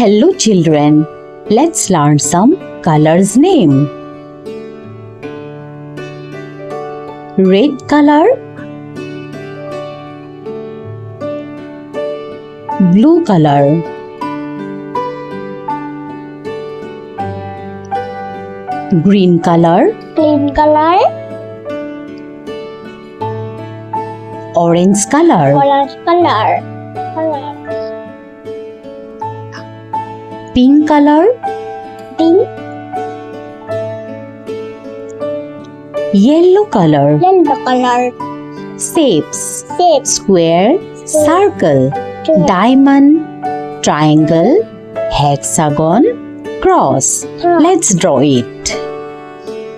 Hello children, let's learn some colors name. Red color, blue color, green color, orange color, pink color, yellow color, shapes, square, circle, diamond, triangle, hexagon, cross. Let's draw it.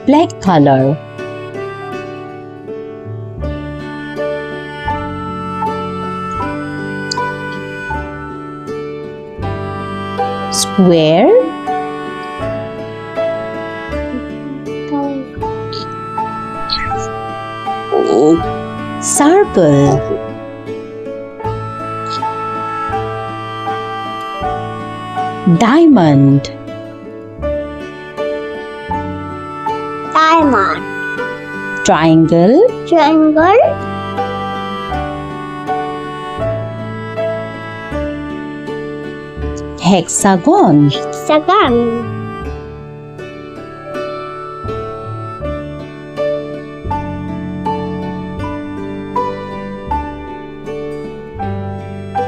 Black color, square, circle, diamond, triangle, hexagon,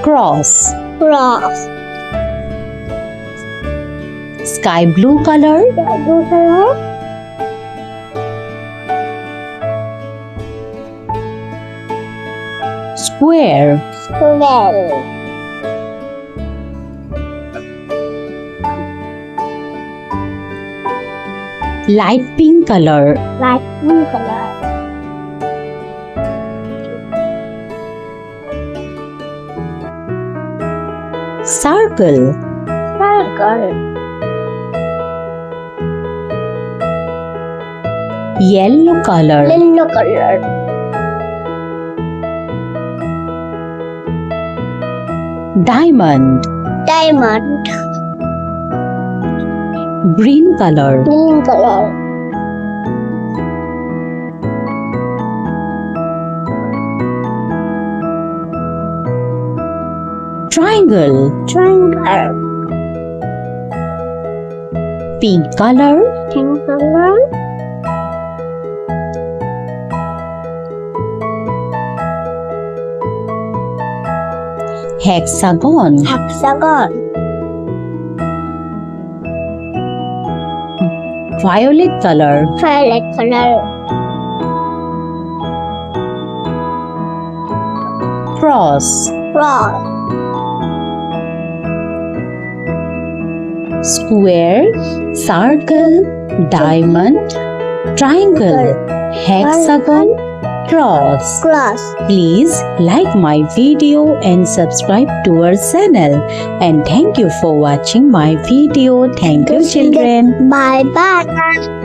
cross. Sky blue color, square, light pink color, circle, yellow color, diamond, green color, triangle, pink color, hexagon, violet color, cross, square, circle, diamond, triangle, hexagon, cross. Please like my video and subscribe to our channel. And thank you for watching my video. Thank you children. Bye bye.